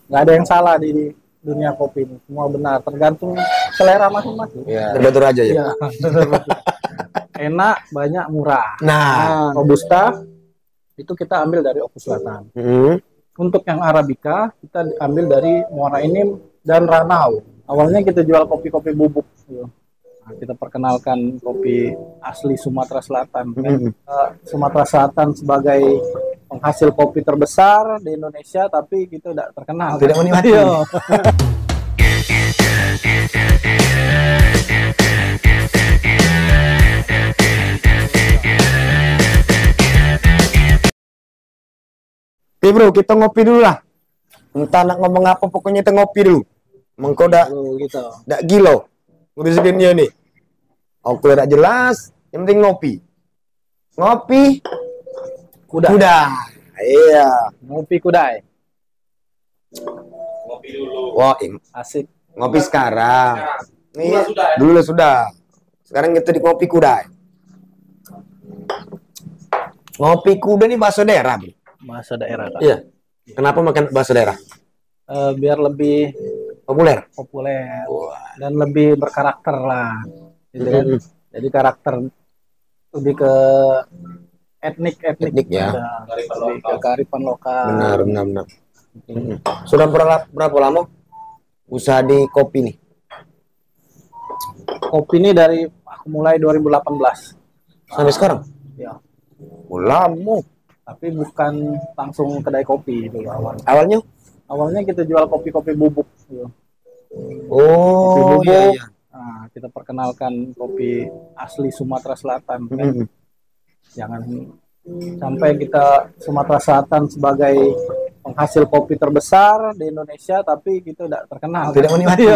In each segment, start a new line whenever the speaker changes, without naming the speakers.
nggak ada yang salah di dunia kopi ini, semua benar, tergantung selera masing-masing.
Ya, betul aja ya.
Iya, enak, banyak, murah.
Nah,
Robusta itu kita ambil dari Oku Selatan. Untuk yang Arabica kita ambil dari Muara Enim dan Ranau. Awalnya kita jual kopi-kopi bubuk. Nah, kita perkenalkan kopi asli Sumatera Selatan. Sumatera Selatan sebagai penghasil kopi terbesar di Indonesia, tapi kita tidak terkenal.
Tidak menikmati. Oke bro, kita ngopi dulu lah. Entah nak ngomong apa, pokoknya kita ngopi dulu. Mengkoda
gitu.
Dak gilo. Udah segini nih. Oke, udah jelas. Yang penting ngopi. Ngopi. Kuda. Iya.
Ngopi kudai.
Ngopi dulu.
Wah,
asik.
Ngopi sekarang. Nih, dulu sudah. Sekarang kita di ngopi kuda. Ngopi kuda nih bahasa daerah, bro.
Bahasa daerah.
Iya. Kenapa makan bahasa daerah?
Biar lebih
populer
dan lebih berkarakter lah, gitu kan? Jadi karakter lebih ke etnik
ya,
lebih ke kearifan lokal.
Benar. Sudah berapa lama usaha di kopi nih?
Kopi ini dari aku mulai 2018
sampai sekarang.
Ya.
Lama.
Tapi bukan langsung kedai kopi dulu
awalnya.
Awalnya kita jual kopi-kopi bubuk. Gitu.
Kopi bubuk. Iya.
Nah, kita perkenalkan kopi asli Sumatera Selatan. Kan? Jangan sampai kita Sumatera Selatan sebagai penghasil kopi terbesar di Indonesia, tapi kita tidak terkenal.
Tidak menikmati.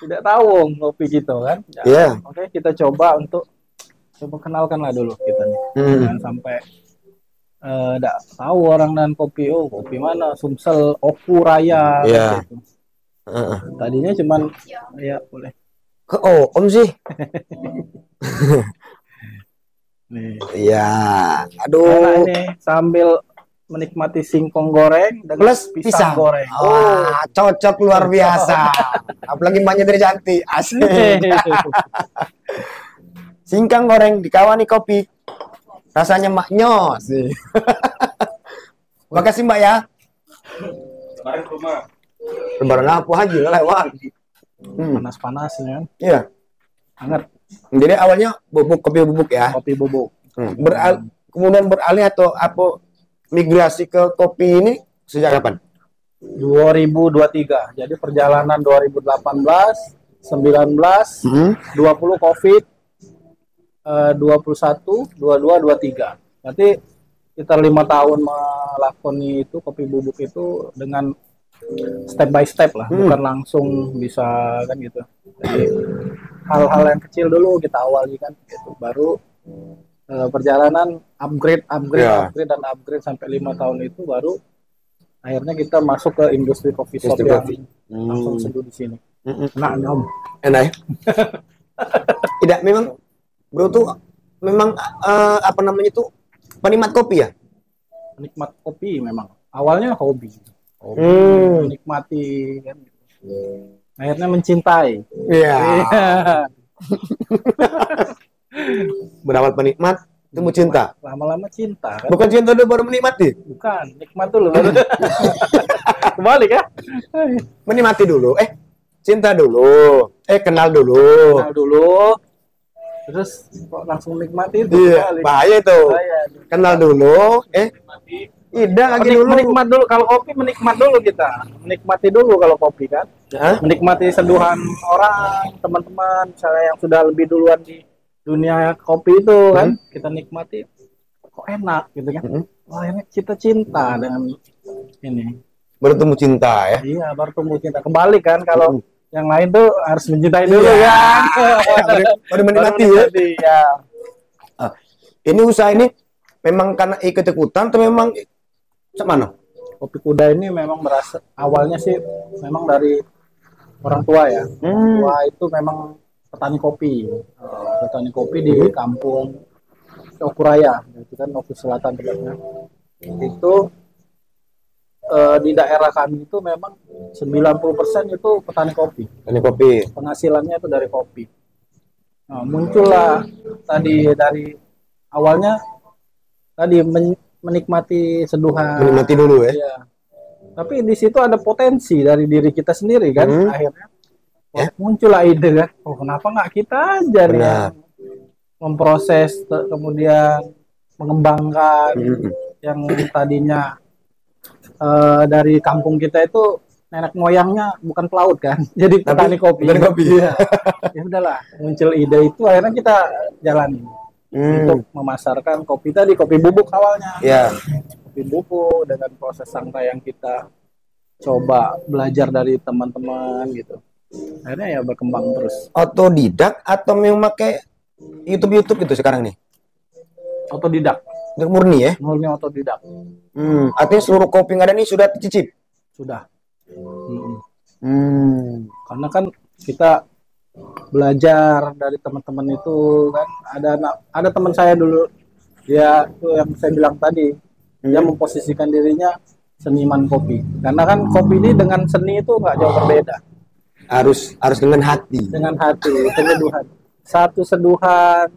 Tidak tahu kopi gitu kan.
Iya.
Oke, kita coba kenalkan lah dulu kita nih. Jangan sampai tidak tahu orang dan kopi. Kopi mana? Sumsel, Oku Raya.
Iya.
Gitu. Tadinya cuman ya boleh.
Om sih. Iya. Aduh.
Karena ini sambil menikmati singkong goreng dengan
plus pisang
goreng.
Cocok luar biasa. Apalagi mbaknya dari cantik. Asik. Singkong goreng dikawani kopi. Rasanya maknyos. Makasih mbak ya.
Kemarin ke rumah.
Lebaran apa aja lewat.
Panas-panasnya.
Iya.
Hangat.
Jadi awalnya kopi bubuk ya.
Kopi bubuk.
Kemudian beralih atau apa migrasi ke kopi ini sejak kapan?
2023. Jadi perjalanan 2018, 19, 20 Covid, 21, 22, 23. Berarti sekitar 5 tahun melakoni itu kopi bubuk itu dengan step by step lah, bukan langsung bisa kan gitu. Jadi hal-hal yang kecil dulu kita awali kan gitu. Baru perjalanan upgrade dan upgrade sampai 5 tahun itu baru akhirnya kita masuk ke industri coffee shop yang langsung seduh di sini. Enak Om.
Enak ya? Tidak, memang bro tuh memang apa namanya tuh penikmat kopi ya?
Penikmat kopi memang. Awalnya hobi. Menikmati kan. Akhirnya mencintai.
Iya. Berawal penikmat itu mau cinta.
Lama-lama cinta kan?
Bukan cinta dulu baru menikmati.
Bukan, nikmat dulu baru. Kembali kan?
Menikmati dulu. Cinta dulu. Kenal dulu.
Kenal dulu. Terus kok langsung nikmati itu.
Iya, bahaya itu. Kenal dulu, tidak lagi dulu.
Menikmat dulu kalau kopi, menikmat dulu kita. Menikmati dulu kalau kopi kan. Menikmati seduhan orang, teman-teman misalnya yang sudah lebih duluan di dunia kopi itu kan, kita nikmati kok enak gitu kan. Wah, ini kita cinta dengan ini.
Baru tumbuh cinta ya.
Iya, baru tumbuh cinta. Kembali kan kalau yang lain tuh harus mencintai dulu kan.
Baru menikmati ya. Ini usaha ini memang karena ikut-ikutan atau memang mana?
Kopi kuda ini memang berasa awalnya sih memang dari orang tua ya. Tua itu memang petani kopi. Petani kopi di kampung Okuraya, itu kan Oku Selatan tepatnya. Itu di daerah kami itu memang 90% itu petani kopi.
Petani kopi.
Penghasilannya itu dari kopi. Nah, muncullah tadi dari awalnya tadi menikmati seduhan.
Menikmati dulu ya.
Iya. Tapi di situ ada potensi dari diri kita sendiri kan. Akhirnya muncullah ide kan. Oh, kenapa nggak kita aja nih yang memproses kemudian mengembangkan yang tadinya dari kampung kita itu nenek moyangnya bukan pelaut kan, jadi petani kopi.
Petani kopi.
Ya. Ya udahlah, muncul ide itu akhirnya kita jalani untuk memasarkan kopi tadi, kopi bubuk awalnya.
Ya.
Kopi bubuk dengan proses sangrai yang kita coba belajar dari teman-teman gitu. Akhirnya ya berkembang terus.
Otodidak atau memang pakai YouTube gitu sekarang nih?
Otodidak.
Murni ya?
Murni otodidak.
Artinya seluruh kopi yang ada ini sudah dicicip?
Sudah. Karena kan kita belajar dari teman-teman itu kan, ada teman saya dulu, dia itu yang saya bilang tadi, dia memposisikan dirinya seniman kopi, karena kan kopi ini dengan seni itu nggak jauh berbeda.
Harus dengan hati.
Dengan hati, seduhan. Satu seduhan,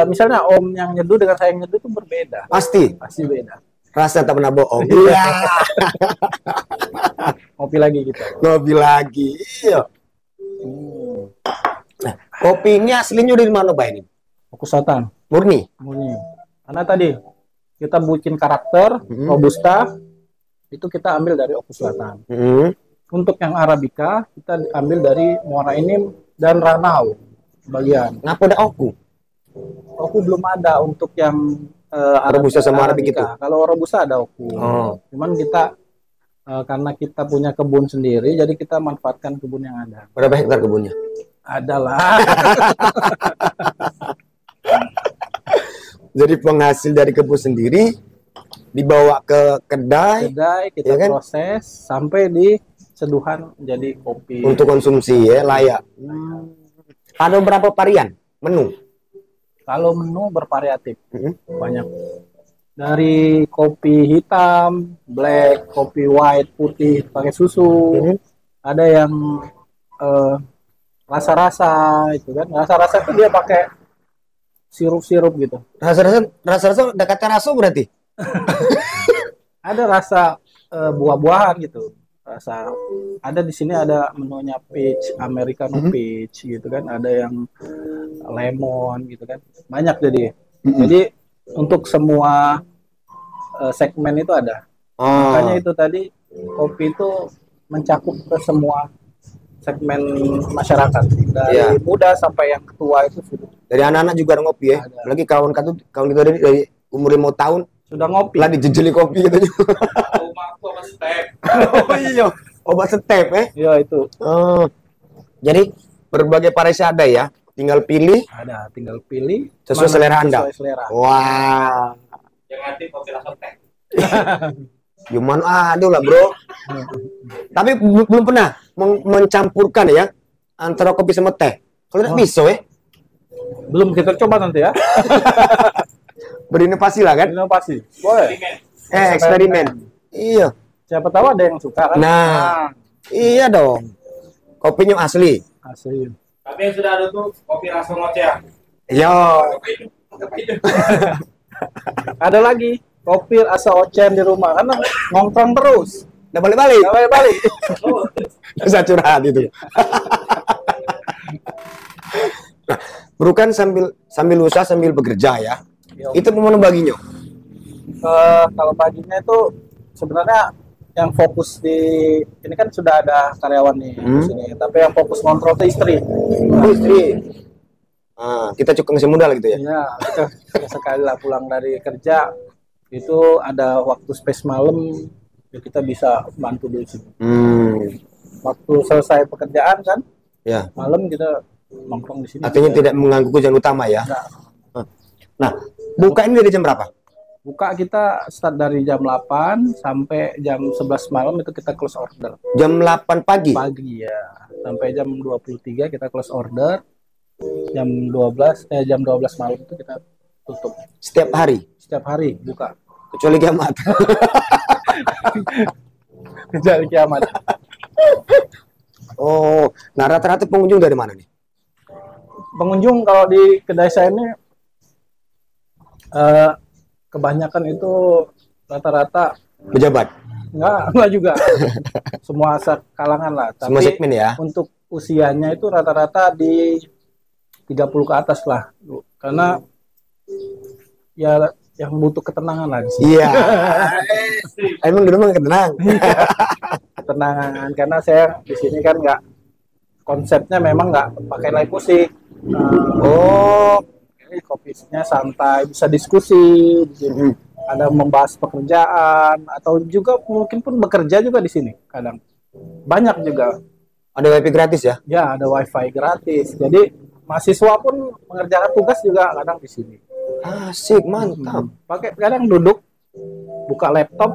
misalnya Om yang nyeduh dengan saya yang nyeduh itu berbeda.
Pasti
Beda.
Rasa tak pernah bohong. Iya.
Kopi lagi gitu.
Kopi lagi. Iya. Nah, kopi ini aslinya dari mana, Pak ini?
Okusatan.
Murni.
Karena tadi kita bikin karakter robusta itu kita ambil dari Oku Selatan. Untuk yang arabica kita ambil dari Muara Enim dan Ranau bagian.
Ngapa ada Oku?
Oku belum ada untuk yang
robusta sama arabica itu.
Kalau robusta ada Oku. Cuman kita karena kita punya kebun sendiri, jadi kita manfaatkan kebun yang ada.
Berapa hektar kebunnya?
Adalah.
Jadi penghasil dari kebun sendiri dibawa ke kedai
Kita
ya kan?
proses sampai di seduhan jadi kopi.
Untuk konsumsi ya, layak. Ada berapa varian menu?
Kalau menu bervariatif, banyak. Dari kopi hitam, black, kopi white, putih, pakai susu. Ada yang rasa-rasa itu kan. Rasa-rasa itu dia pakai sirup-sirup gitu.
Rasa-rasa udah kata raso berarti?
Ada rasa buah-buahan gitu. Ada di sini ada menunya peach, americano peach gitu kan. Ada yang lemon gitu kan. Banyak jadi. Jadi untuk semua segmen itu ada. Makanya itu tadi kopi itu mencakup ke semua segmen masyarakat dari muda sampai yang tua itu sudah.
Dari anak-anak juga ada ngopi ya. Apalagi kawan kita dari umur 5 tahun
sudah ngopi.
Lah dijejeli kopi gitu.
Obat step.
Oh iya, obat step ya.
Iya itu.
Jadi berbagai variasi ada ya. Tinggal pilih.
Ada, tinggal pilih
sesuai selera Anda.
Sesuai selera.
Wah.
Yang nanti kopi rasa teh.
Gimana aduh lah bro. Tapi belum pernah mencampurkan ya antara kopi sama teh. Kalau tidak bisa ya.
Belum, kita coba nanti ya.
Berinovasi lah kan?
Inovasi. Boleh.
Eksperimen. Iya.
Siapa tahu ada yang suka kan?
Nah. Iya dong. Kopinya asli.
Asli.
Tapi yang sudah ada tuh kopi rasa ngoceh.
Yo.
Ada lagi kopi rasa ocen di rumah karena ngongkrong terus.
Udah balik-balik. Bisa curhat itu. Nah, bro kan sambil usaha sambil bekerja ya. Itu gimana baginya?
Kalau baginya itu sebenarnya yang fokus di ini kan sudah ada karyawan nih di sini, tapi yang fokus kontrol itu istri.
Istri. Kita cukup masih muda lah gitu ya.
Iya, kita sekali lah pulang dari kerja itu ada waktu space malam, ya kita bisa bantu di sini. Waktu selesai pekerjaan kan,
ya.
Malam kita nongkrong di sini.
Artinya tidak mengganggu kerjaan utama ya. Nah, buka ini dari jam berapa?
Buka kita start dari jam 8 sampai jam 11 malam itu kita close order.
Jam 8 pagi?
Pagi ya. Sampai jam 23 kita close order. Jam 12 malam itu kita tutup.
Setiap hari?
Setiap hari buka.
Kecuali kiamat.
Kejar kiamat.
Oh, nah rata-rata pengunjung dari mana nih?
Pengunjung kalau di kedai saya ini kebanyakan itu rata-rata
Pejabat.
enggak juga. Semua kalangan lah.
Semua
Tapi
segmen ya.
untuk usianya itu rata-rata di 30 ke atas lah. Karena ya yang butuh ketenangan lah di sini.
Iya. Emang di rumah tenang.
Ketenangan karena saya di sini kan nggak konsepnya memang nggak pakai live musik.
Oh,
Ini kopinya santai, bisa diskusi di sini. Ada membahas pekerjaan atau juga mungkin pun bekerja juga di sini kadang. Banyak juga.
ada wifi gratis ya?
Ya, ada wifi gratis. Jadi mahasiswa pun mengerjakan tugas juga kadang di sini.
Asik, mantap.
Pakai kadang duduk buka laptop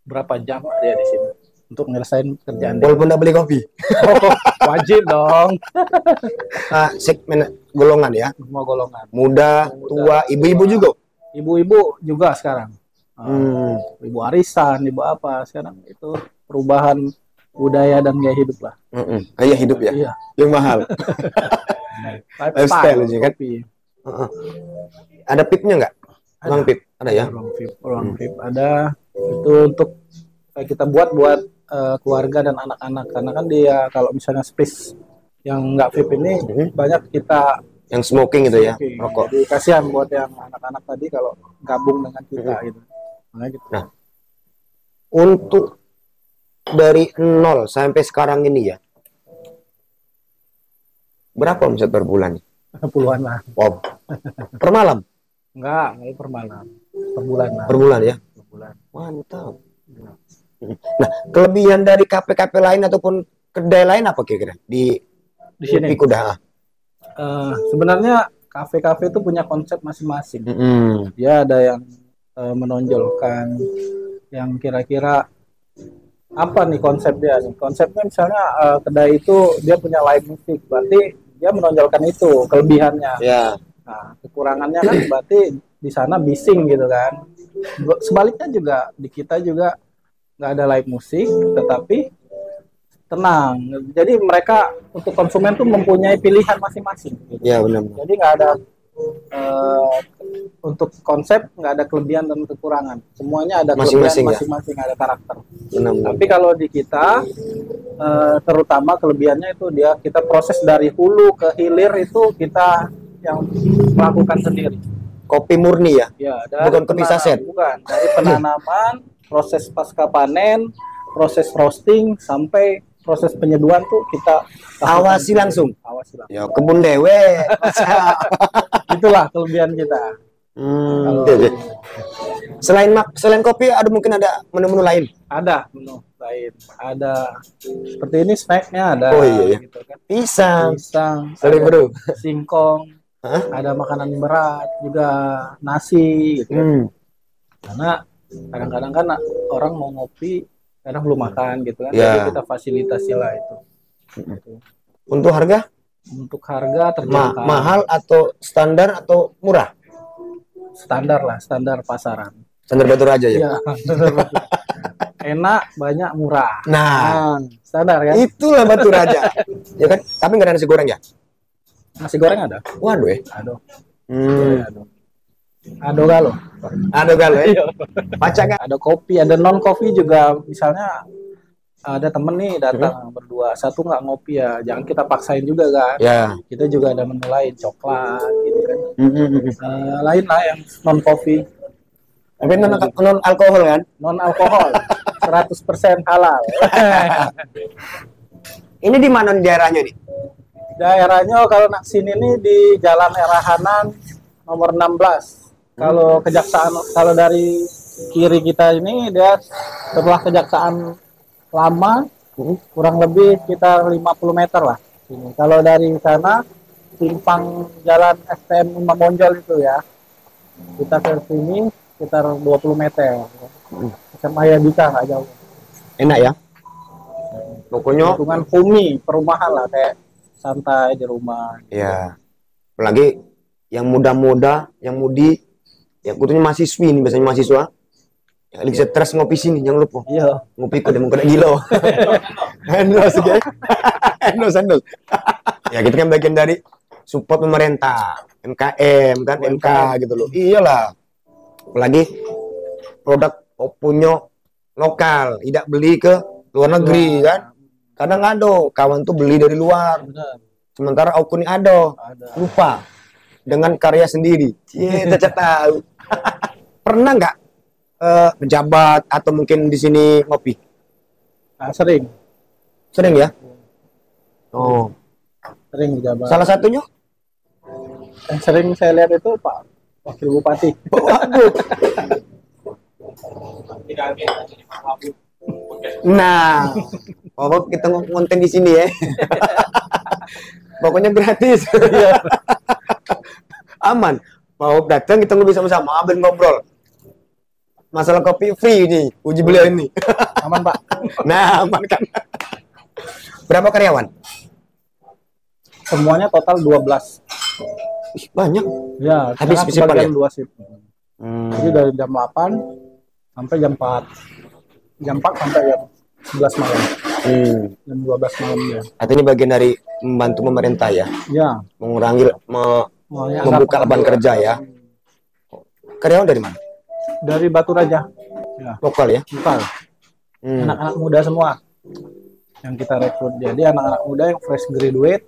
berapa jam dia di sini untuk nyelesain kerjaan dia.
Walaupun nggak beli kopi.
Oh, wajib dong.
Segmen golongan ya.
Semua golongan.
Muda, tua, ibu-ibu juga.
Ibu-ibu juga sekarang. Ibu arisan, ibu apa sekarang itu perubahan budaya dan gaya hidup lah.
Gaya hidup ya.
Iya.
Yang mahal. Lifestyle aja kan.
Kopi.
Ada pipnya nggak? Ruang pip ada ya?
Ruang VIP ada. Itu untuk kita buat keluarga dan anak-anak karena kan dia kalau misalnya space yang nggak VIP ini banyak kita
Yang smoking itu ya, rokok.
jadi kasihan buat yang anak-anak tadi kalau gabung dengan kita gitu. Makanya gitu.
Nah, untuk dari 0 sampai sekarang ini ya, berapa omset per bulan?
Puluhan lah.
Wow. Per malam?
Enggak per malam. Per bulan lah.
Per bulan ya?
Per bulan.
Mantap. Nah, kelebihan dari kafe-kafe lain ataupun kedai lain apa kira-kira di
sini?
Kopi Kuda?
Sebenarnya kafe-kafe itu punya konsep masing-masing. Dia ada yang menonjolkan yang kira-kira apa nih konsep dia nih? Konsepnya misalnya kedai itu dia punya live music, berarti dia menonjolkan itu kelebihannya.
Ya.
Nah, kekurangannya kan berarti di sana bising gitu kan. Sebaliknya juga di kita juga nggak ada live musik, tetapi tenang. Jadi mereka untuk konsumen tuh mempunyai pilihan masing-masing. Gitu.
Ya benar.
Jadi nggak ada untuk konsep nggak ada kelebihan dan kekurangan. Semuanya ada
Masing-masing,
kelebihan masing-masing, ada karakter.
Benar.
Tapi kalau di kita terutama kelebihannya itu kita proses dari hulu ke hilir itu kita yang melakukan sendiri.
Kopi murni ya?
Ya,
bukan kopi saset.
Bukan, dari penanaman, proses pasca panen, proses roasting sampai proses penyeduhan tuh kita
awasi langsung.
Awasi langsung.
Ya kebun dewe.
Itulah kelebihan kita.
Selain kopi mungkin ada menu-menu lain.
Ada menu lain. Ada seperti ini snacknya ada.
Oh iya.
Gitu kan.
Pisang.
Ada singkong. Ada makanan berat juga nasi. Gitu. Karena kadang-kadang kan orang mau ngopi kadang belum makan gitu kan. Jadi kita fasilitasi lah itu.
Untuk harga?
Untuk harga terjangkau.
Mahal atau standar atau murah?
Standar lah, standar pasaran.
Standar Batu Raja ya?
Iya. Enak, banyak, murah.
Nah,
standar kan?
Itulah Batu Raja. Ya kan? Tapi nggak ada nasi goreng ya?
Nasi goreng ada?
Waduh
Ado. Ado galo.
Ado galo ya? Pacak kan?
Ada kopi, ada non kopi juga. Misalnya ada temen nih datang berdua, satu nggak ngopi ya, jangan kita paksain juga kan.
Ya.
Kita juga ada menu lain, coklat gitu kan. Lain lah yang non kopi.
Tapi non alkohol kan?
Non alkohol, 100% halal.
Ini di mana daerahnya nih?
Daerahnya kalau nak sini nih di Jalan Erahanan nomor 16. Kalau kejaksaan, kalau dari kiri kita ini dia setelah kejaksaan lama kurang lebih sekitar 50 meter lah. Kalau dari sana simpang jalan STM Imam Bonjol itu ya, kita ke sini sekitar 20 meter. SMA Yadika nggak jauh.
Enak ya? Pokoknya
lingkungan humi, perumahan lah, kayak santai di rumah.
Ya, apalagi yang muda-muda, yang mudi, ya khususnya mahasiswi ini biasanya mahasiswa, Elixir Trust ngopi sini, jangan lupa.
Iya.
Ngopi ke demung kena gila. Endorse ya. Endorse. Ya kita kan bagian dari support pemerintah, MKM kan, MK gitu loh. Iyalah. Apalagi produk punya lokal, tidak beli ke luar negeri kan. Kadang ada kawan tuh beli dari luar.
Benar.
Sementara aku nih ada. Lupa dengan karya sendiri. Kita tahu. Pernah nggak pejabat atau mungkin di sini ngopi?
Nah, sering
Sering ya? Oh,
jabat.
salah satunya?
Yang sering saya lihat itu Pak Wakil Bupati.
Waduh.
Tidak ada jadi Pak Wabub.
Nah, pokok kita ngonten di sini ya. Pokoknya gratis. Aman. Mau datang kita ngobrol sama-sama, ambil ngobrol. Masalah kopi free nih, uji beliau ini.
Aman Pak.
Nah, aman kan. Berapa karyawan?
Semuanya total 12.
Ih, banyak.
Ya,
Habis
sekarang
shift
kebagian
ya?
2 shift. Jadi dari jam 8 sampai jam 4. Jam 4 sampai jam 11 malam. Jam 12 malam ya.
Artinya bagian dari membantu pemerintah ya,
Ya,
mengurangi
ya,
membuka lapangan kerja ya. Karyawan dari mana?
dari Batu Raja. Ya,
Lokal ya.
lokal. Anak-anak muda semua yang kita rekrut. Jadi anak-anak muda yang fresh graduate,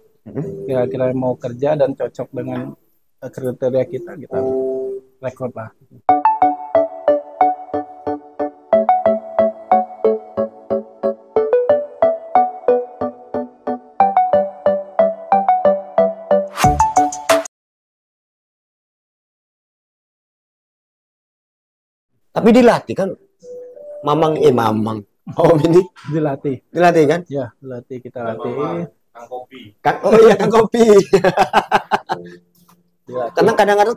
kira-kira mau kerja dan cocok dengan kriteria kita rekrut lah.
Tapi dilatih kan, mamang. Oh ini
Dilatih.
dilatih kan?
Ya, dilatih, kita latih.
Kang kopi.
Kan, oh iya kan kopi.
Dilatih.
Karena kadang-kadang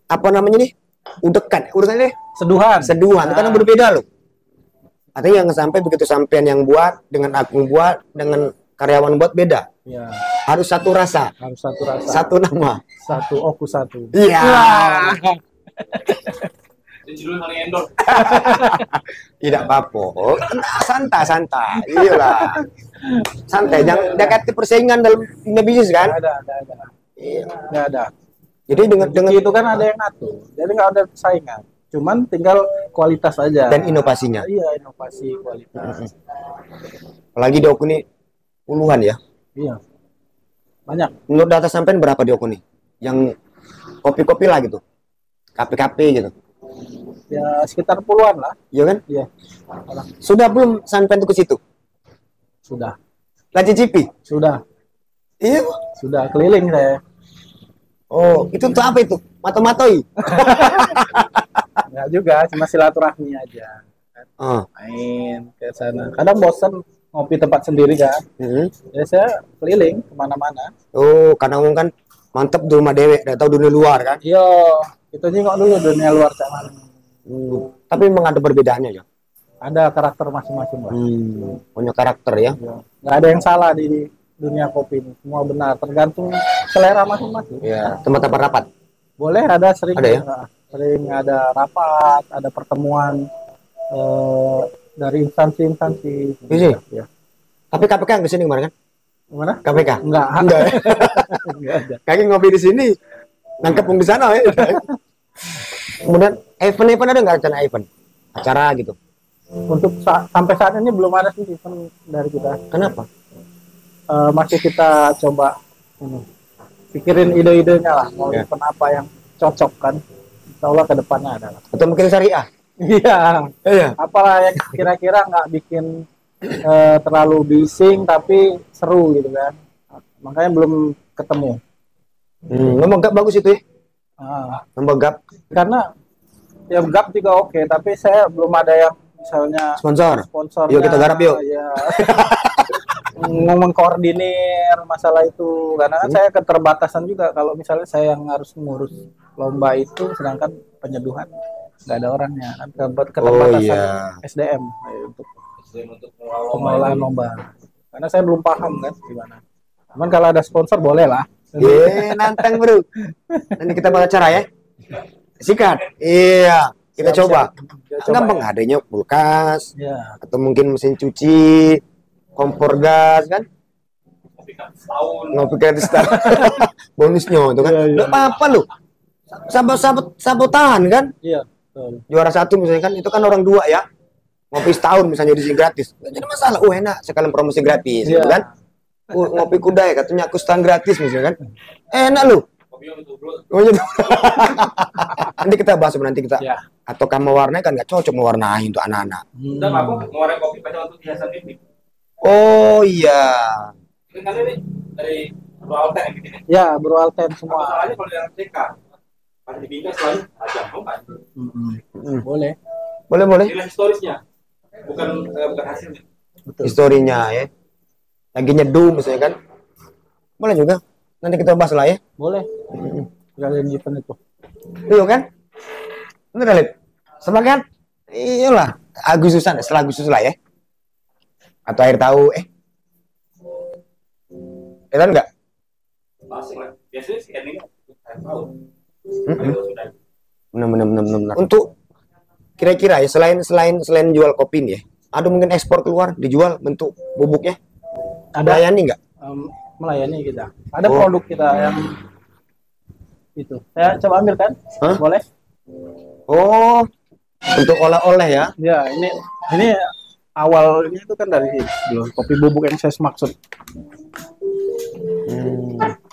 apa namanya nih? Udekan ini
Seduhan.
seduhan karena berbeda loh. Artinya yang sampai begitu sampean yang buat dengan aku buat dengan karyawan buat beda.
Ya,
Harus satu rasa,
harus satu rasa.
satu nama.
Satu oku satu.
Iya.
Ini judul paling endorse.
Tidak apa-apa. Santai. Iyalah. Santai, jangan dekat ke persaingan dalam dunia bisnis kan?
Ada.
Iya.
Nggak ada.
Jadi dengan
Itu kan ada yang ngatur. Jadi nggak ada persaingan. Cuman tinggal kualitas aja.
dan inovasinya.
Iya, inovasi kualitas.
Apalagi di Oku nih puluhan ya.
Iya. Banyak.
Menurut data sampean berapa di Oku nih? Yang kopi-kopi lah gitu. Kafe-kafe gitu.
Ya sekitar puluhan lah.
Iya kan?
Iya.
Sudah belum sampean tuh ke situ?
Sudah.
Lah cicipi?
Sudah.
Iya.
Sudah keliling saya.
Oh, itu tuh apa itu? Mato-matoi.
Enggak juga, cuma silaturahmi aja.
Oh.
Main ke sana. Kadang bosan ngopi tempat sendiri kan. Ya saya keliling kemana-mana.
Oh, kadang kan mantep di rumah dewek, udah tahu dunia luar kan?
Yo, itu nengok dulu dunia luar sama.
Tapi memang ada perbedaannya ya.
Ada karakter masing-masing lah.
Punya karakter ya.
Nggak ada yang salah di dunia kopi ini. Semua benar, tergantung selera masing-masing.
Iya. Tempat-tempat rapat.
Boleh ada sering
Ada ya?
sering ada rapat, ada pertemuan dari instansi-instansi.
Iya.
Ya.
Tapi KPK yang kesini kemarin kan?
Gimana?
KPK?
Enggak.
Enggak. Ya?
Enggak ada.
Kaki ngopi di sini, nangkep di sana ya. Kemudian event ada nggak rencana event? Acara gitu.
Untuk sampai saat ini belum ada sih event dari kita.
Kenapa?
Masih kita coba pikirin ide-idenya lah. Mau
Ya.
event apa yang cocok kan? Insya Allah ke depannya ada lah.
Atau mungkin syariah?
Iya.
Iya.
Apalah yang kira-kira nggak bikin terlalu bising tapi seru gitu kan. Makanya belum ketemu.
Ngomong gap bagus itu ya? Ngomong gap
Karena ya gap juga oke, tapi saya belum ada yang misalnya
sponsor. Yuk kita garap yuk.
Ya. Mengkoordinir masalah itu karena kan saya keterbatasan juga kalau misalnya saya yang harus ngurus lomba itu sedangkan penyeduhan nggak ada orangnya kan keterbatasan SDM untuk pengelolaan lomba karena saya belum paham kan gimana. Cuman kalau ada sponsor boleh lah.
Nantang bro. Nanti kita bakal acara ya. Sikat. Iya. kita
Siap-siap.
coba.
Kita
Gampang,
ya.
adanya kulkas
Ya.
atau mungkin mesin cuci, kompor gas kan,
Kopi kan setahun.
ngopi gratis bonusnya itu kan.
Iya, iya.
Nggak apa-apa lu. Sabotan kan.
Iya. Betul.
Juara 1 misalnya kan, itu kan orang 2 ya. Ngopi setahun misalnya di sini gratis. Nggak jadi masalah. Enak sekalian promosi gratis
Iya.
gitu kan. Ngopi kudai katanya aku setahun gratis misalnya kan. Enak lu.
Kopi yang itu bro.
Oh, jadi. Nanti kita bahas nanti kita.
Ya.
Atau kamu mewarnai kan nggak cocok mewarnai untuk anak-anak.
Udah nggak apa, ngeluarin kopi pada untuk hiasan ini.
Oh iya.
Ini kan ini dari Bro Alten yang bikin.
Ya, Bro Alten
Apa
semua.
salahnya kalau yang TK? Pas dibingkai selalu aja, kan?
Boleh.
Boleh.
Nilai historisnya, bukan hasilnya.
Betul.
Historinya ya. Lagi nyeduh misalnya kan. Boleh juga. Nanti kita bahas lah ya.
Boleh. Kalian event itu.
Iya kan? Bener Lip? Sama kan? Iyalah. Agustusan, setelah Agustus lah ya. Atau akhir tahun kan enggak?
Pasti lah. Biasanya sih endingnya akhir tahun.
Mm-mm.
Kalau sudah
Benar. Untuk kira-kira ya selain jual kopi nih ya, ada mungkin ekspor keluar dijual bentuk bubuknya.
Ada
Layani nggak?
melayani kita. Ada
Oh.
produk kita yang itu. Saya coba ambil kan?
Hah?
Boleh?
Oh, untuk oleh-oleh ya.
Ya, ini awalnya itu kan dari dulu, kopi bubuk yang saya maksud.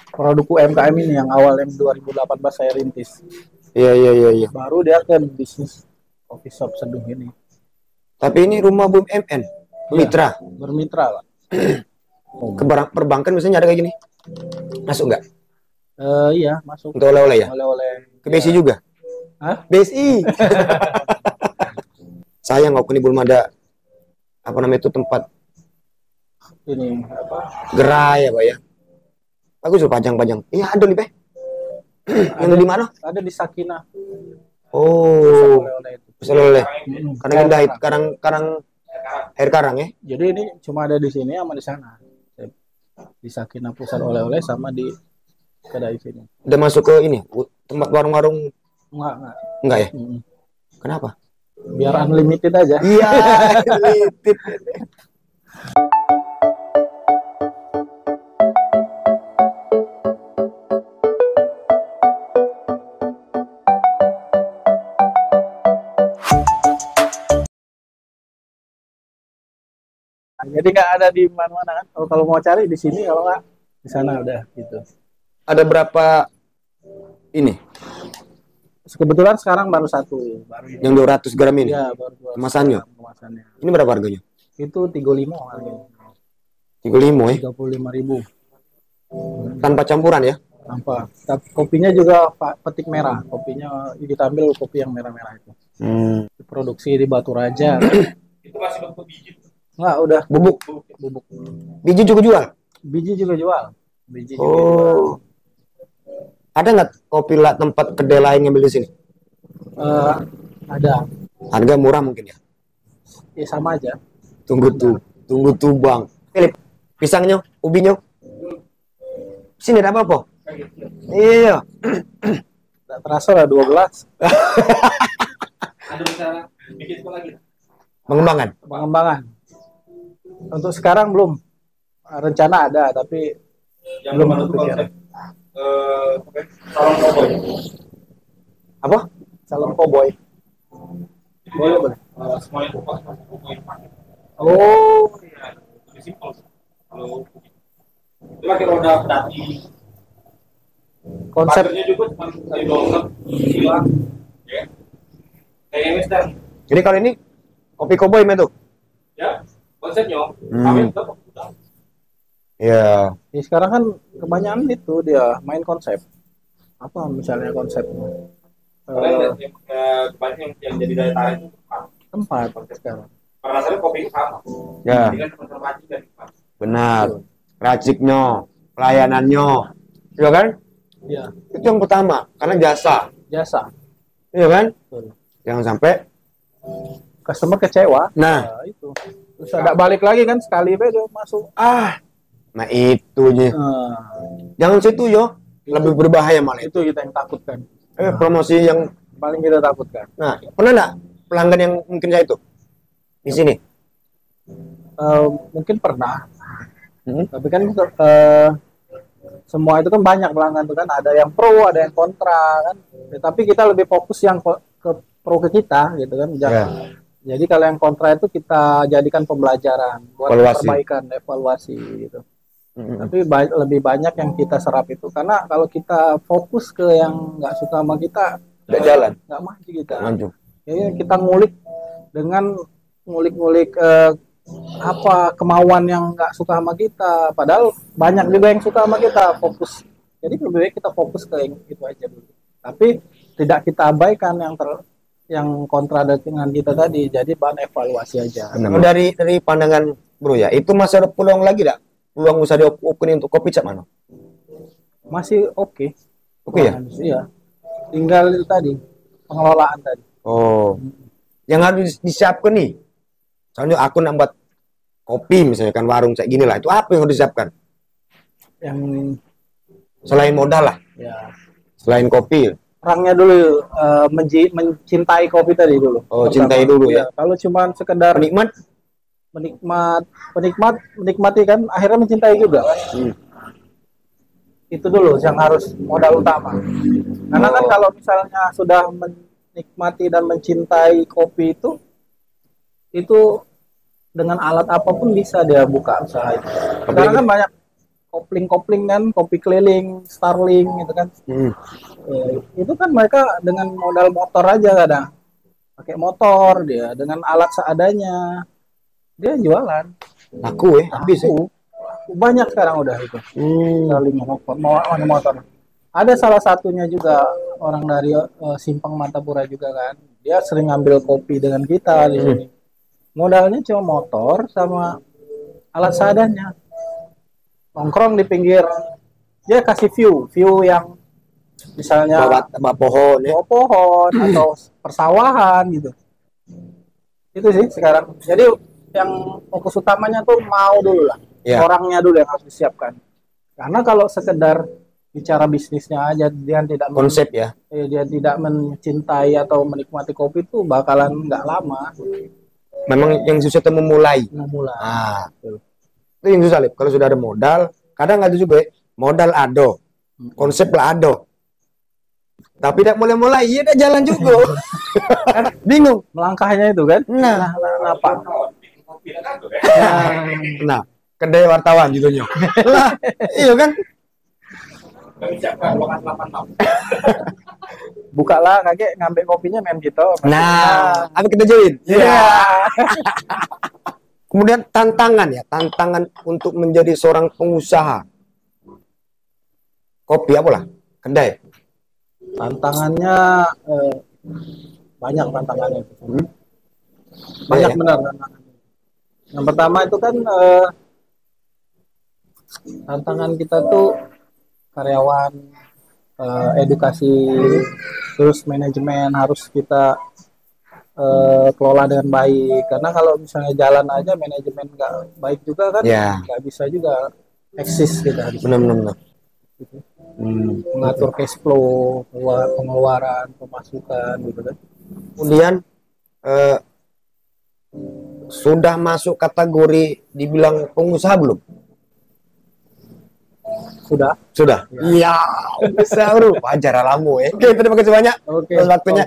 Produk UMKM ini yang awal yang 2018 saya rintis.
Iya.
Baru dia ke bisnis coffee shop seduh ini.
Tapi ini rumah BUMN, mitra.
Bermitra, Pak.
Ke perbankan misalnya ada kayak gini. Masuk nggak?
Iya, masuk.
Untuk oleh-oleh ya?
Oleh-oleh.
Ke BSI juga?
Hah?
BSI. Sayang kok ini belum ada apa namanya itu tempat
Ini apa?
gerai apa ya? Bagus loh pajang-pajang. Iya ada nih, Yang di mana?
Ada di Sakinah.
Oh,
Oleh-oleh itu.
bisa oleh.
Mm.
Karang Indah itu, karang air karang ya.
Jadi ini cuma ada di sini sama di sana. Di Sakinah pusat oleh-oleh sama di kedai sini.
Udah masuk ke ini tempat warung-warung
Enggak.
enggak ya?
Mm.
Kenapa?
Biar unlimited aja.
Iya, limited.
Jadi nggak ada di mana-mana kan. Kalau mau cari di sini, kalau nggak di sana udah gitu.
Ada berapa ini
Kebetulan sekarang baru satu, baru ini.
yang 200 gram ini?
Ya, baru dua
Kemasannya?
kemasannya.
Ini berapa harganya?
Itu 35 harganya.
35 ya.
35.000
Tanpa campuran ya?
tanpa. Tapi kopinya juga petik merah. Kopinya kita ambil kopi yang merah-merah itu. Diproduksi di Batu Raja.
itu masih bentuk biji.
Nggak, udah
Bubuk.
bubuk.
Biji juga jual?
Biji juga jual. Biji juga jual.
Oh. Ada nggak kopi lah tempat kedai lain ngambil di sini?
Ada.
Harga murah mungkin ya?
Ya sama aja.
Tunggu tuh bang. Philip, pisangnya, ubinya. Sini ada apa? Iya.
Nggak terasa lah 12.
Ada rencana bikin itu lagi.
Pengembangan.
Pengembangan. Untuk sekarang belum. Rencana ada, tapi
Yang
belum
baru tuh
kepikiran.
konsep salon cowboy.
Apa? Salon cowboy. Boleh.
Semuanya itu pas cowboy pakai.
Oh,
Lebih simpel. Kalau itu pakai roda pedati.
konsep
Pasirnya juga cuma kayu dongker, hilang. Ya. Kayak Mister.
Jadi kalau ini kopi koboi itu.
Ya. Konsepnya
Hmm.
kami tetap udah.
Iya.
ya sekarang kan kebanyakan itu dia main konsep. Apa misalnya konsep
Kalian kebanyakan yang jadi daya tarik itu
tempat sekarang.
karena saya kopi itu sama.
Ya,
Jadi kan teman-teman racik dan iklan.
benar. Raciknya, pelayanannya. Iya kan?
Iya,
Itu yang pertama, karena jasa.
jasa.
Iya kan?
Betul.
Jangan sampai
Customer kecewa.
nah,
Itu. Terus ada balik lagi kan sekali dia masuk.
nah itu nya.
Nah,
Jangan situ yo, lebih berbahaya malah.
itu kita yang takutkan.
Promosi yang
paling kita takutkan.
Nah, pernah nggak pelanggan yang mungkin saya itu di sini?
Mungkin pernah, tapi kan semua itu kan banyak pelanggan tuh kan, ada yang pro, ada yang kontra kan. Tapi kita lebih fokus yang ke pro ke kita gitu kan. Jadi kalau yang kontra itu kita jadikan pembelajaran buat perbaikan, evaluasi gitu. Tapi lebih banyak yang kita serap itu, karena kalau kita fokus ke yang nggak suka sama kita,
nggak jalan,
nggak maju kita.
Maju.
Jadi kita ngulik dengan ngulik-ngulik apa kemauan yang nggak suka sama kita, padahal banyak juga yang suka sama kita, fokus. Jadi lebih baik kita fokus ke yang itu aja dulu. Tapi tidak kita abaikan yang kontra dengan kita tadi, jadi bahan evaluasi aja.
Dari pandangan bro ya, itu masih ada peluang lagi enggak? Peluang usaha diopening untuk kopi cak mana?
Masih oke.
Oke ya?
Iya. Tinggal itu tadi, pengelolaan tadi.
Oh. Yang harus disiapkan nih. Soalnya aku nak buat kopi misalnya kan warung kayak gini lah, itu apa yang harus disiapkan?
Yang
selain modal lah.
Ya.
Selain kopi.
Orangnya dulu mencintai kopi tadi dulu.
Oh, cintai dulu ya.
Kalau cuma sekedar menikmati kan akhirnya mencintai juga kan. Itu dulu yang harus modal utama. Karena kan kalau misalnya sudah menikmati dan mencintai kopi itu dengan alat apapun bisa dia buka usaha itu. Karena kan banyak kopling kan, kopi keliling, Starling gitu kan. Itu kan mereka dengan modal motor aja kadang. Pakai motor dia dengan alat seadanya. Dia jualan.
Laku habis
banyak sekarang udah itu. Starling motor. Ada salah satunya juga orang dari Simpang Mantapura juga kan. Dia sering ngambil kopi dengan kita di sini. Modalnya cuma motor sama alat seadanya. Nongkrong di pinggir, dia kasih view yang misalnya
bawah pohon,
atau persawahan gitu. Itu sih sekarang. Jadi yang fokus utamanya tuh mau dulu lah, orangnya dulu yang harus disiapkan. Karena kalau sekedar bicara bisnisnya aja, dia tidak
konsep
dia tidak mencintai atau menikmati kopi itu bakalan nggak lama.
Memang yang susah itu memulai. Itu yang susah, Lip. Kalau sudah ada modal, kadang ada juga modal ado, konsep lah ado, tapi tidak mulai-mulai, iya udah jalan juga. Bingung
melangkahnya itu kan. Kenapa?
Nah, kedai wartawan judulnya. Lah, iya kan?
Bukalah kakek ngambil kopinya main gitu.
Nah, apa kita join? Iya. Kemudian tantangan untuk menjadi seorang pengusaha kopi apalah kedai.
Tantangannya banyak tantangannya. Banyak benar tantangannya. Yang pertama itu kan tantangan kita tuh karyawan, edukasi, terus manajemen harus kita kelola dengan baik. Karena kalau misalnya jalan aja manajemen nggak baik juga kan, nggak bisa juga eksis kita.
Benar.
Gitu. Mengatur cash flow, pengeluaran, pemasukan gitu kan.
Kemudian sudah masuk kategori dibilang pengusaha belum?
Sudah.
Iya, bisa bro. Wajar alamu Oke, terima kasih banyak. Waktunya.